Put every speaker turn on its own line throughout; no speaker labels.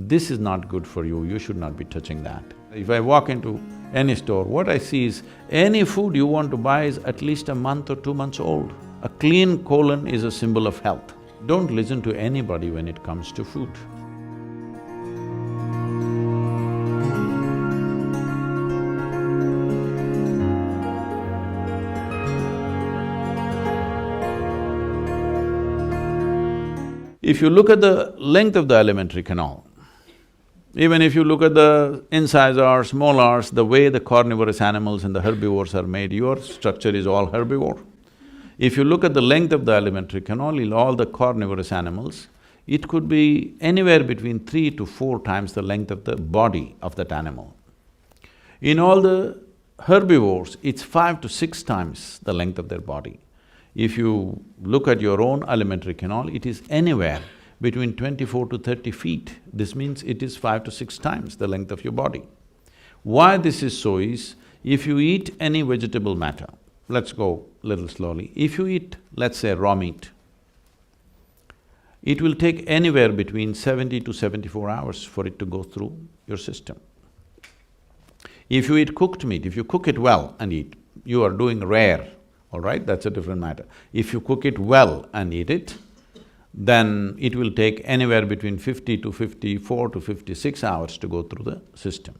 This is not good for you, you should not be touching that. If I walk into any store, what I see is any food you want to buy is at least a month or 2 months old. A clean colon is a symbol of health. Don't listen to anybody when it comes to food. If you look at the length of the alimentary canal, even if you look at the incisors, molars, the way the carnivorous animals and the herbivores are made, your structure is all herbivore. If you look at the length of the alimentary canal in all the carnivorous animals, it could be anywhere between 3 to 4 times the length of the body of that animal. In all the herbivores, it's 5 to 6 times the length of their body. If you look at your own alimentary canal, it is anywhere between 24 to 30 feet. This means it is 5 to 6 times the length of your body. Why this is so is, if you eat any vegetable matter, let's go little slowly. If you eat, let's say, raw meat, it will take anywhere between 70 to 74 hours for it to go through your system. If you eat cooked meat, if you cook it well and eat, you are doing rare, all right, that's a different matter. If you cook it well and eat it, then it will take anywhere between 50 to 54 to 56 hours to go through the system.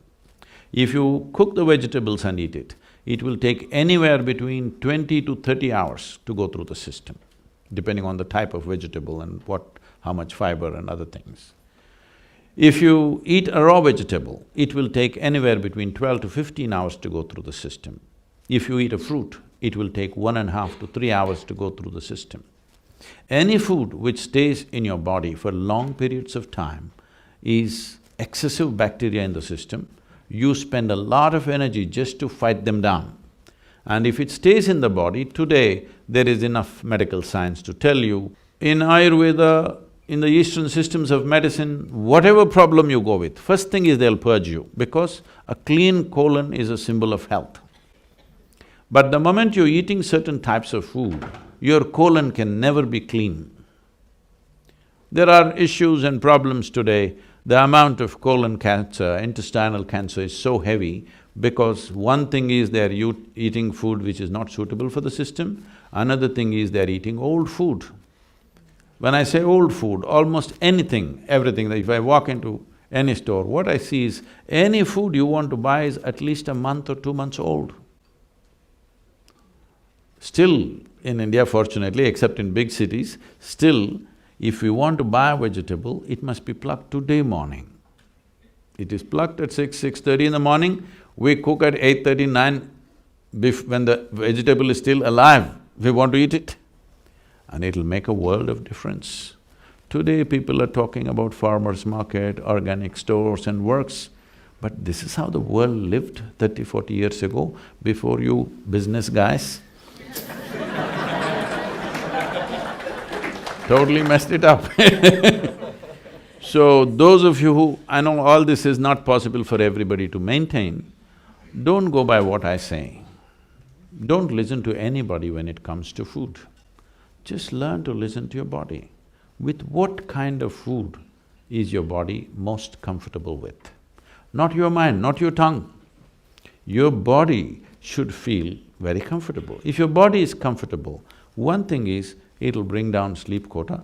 If you cook the vegetables and eat it will take anywhere between 20 to 30 hours to go through the system, depending on the type of vegetable and how much fiber and other things. If you eat a raw vegetable, it will take anywhere between 12 to 15 hours to go through the system. If you eat a fruit, it will take 1.5 to 3 hours to go through the system. Any food which stays in your body for long periods of time is excessive bacteria in the system. You spend a lot of energy just to fight them down. And if it stays in the body, today there is enough medical science to tell you, in Ayurveda, in the Eastern systems of medicine, whatever problem you go with, first thing is they'll purge you, because a clean colon is a symbol of health. But the moment you're eating certain types of food, your colon can never be clean. There are issues and problems today. The amount of colon cancer, intestinal cancer is so heavy because one thing is they're eating food which is not suitable for the system, another thing is they're eating old food. When I say old food, almost anything, everything, if I walk into any store, what I see is any food you want to buy is at least a month or 2 months old. Still, in India fortunately, except in big cities, still, if we want to buy a vegetable, it must be plucked today morning. It is plucked at 6:30 in the morning, we cook at 8:30, 9, when the vegetable is still alive, we want to eat it. And it'll make a world of difference. Today people are talking about farmers' market, organic stores and works, but this is how the world lived 30, 40 years ago, before you business guys totally messed it up. So those of you who… I know all this is not possible for everybody to maintain, don't go by what I say. Don't listen to anybody when it comes to food. Just learn to listen to your body. With what kind of food is your body most comfortable with? Not your mind, not your tongue. Your body should feel very comfortable. If your body is comfortable, one thing is, it'll bring down sleep quota.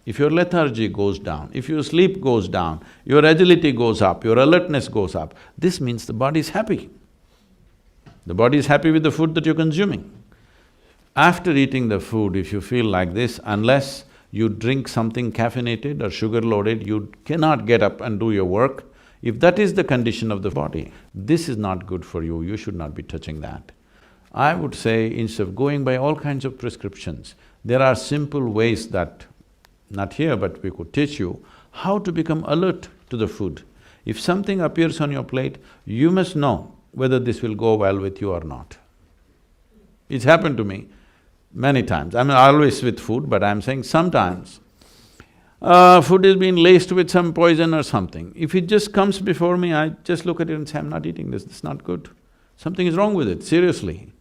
If your lethargy goes down, if your sleep goes down, your agility goes up, your alertness goes up, this means the body is happy. The body is happy with the food that you're consuming. After eating the food, if you feel like this, unless you drink something caffeinated or sugar-loaded, you cannot get up and do your work. If that is the condition of the body, this is not good for you, you should not be touching that. I would say, instead of going by all kinds of prescriptions, there are simple ways that, not here but we could teach you, how to become alert to the food. If something appears on your plate, you must know whether this will go well with you or not. It's happened to me many times. I'm always with food, but I'm saying sometimes food is being laced with some poison or something. If it just comes before me, I just look at it and say, I'm not eating this is not good. Something is wrong with it, seriously.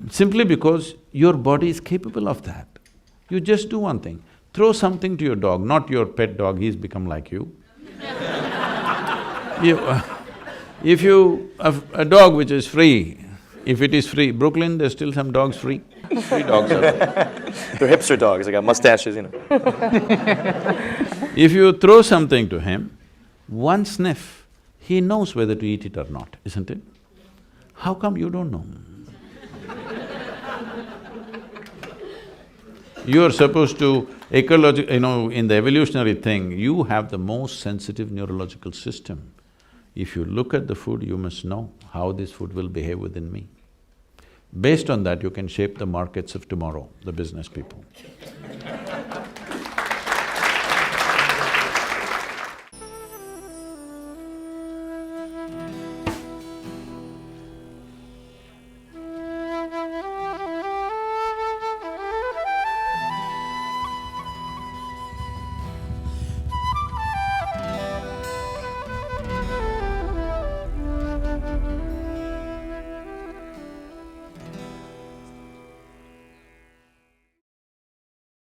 Simply because your body is capable of that. You just do one thing, throw something to your dog, not your pet dog, he's become like you. If a dog which is free, if it is free, Brooklyn, there's still some dogs free. Free dogs are there.
They're hipster dogs, they got mustaches, you know.
If you throw something to him, one sniff, he knows whether to eat it or not, isn't it? How come you don't know? You're supposed to in the evolutionary thing, you have the most sensitive neurological system. If you look at the food, you must know how this food will behave within me. Based on that, you can shape the markets of tomorrow, the business people.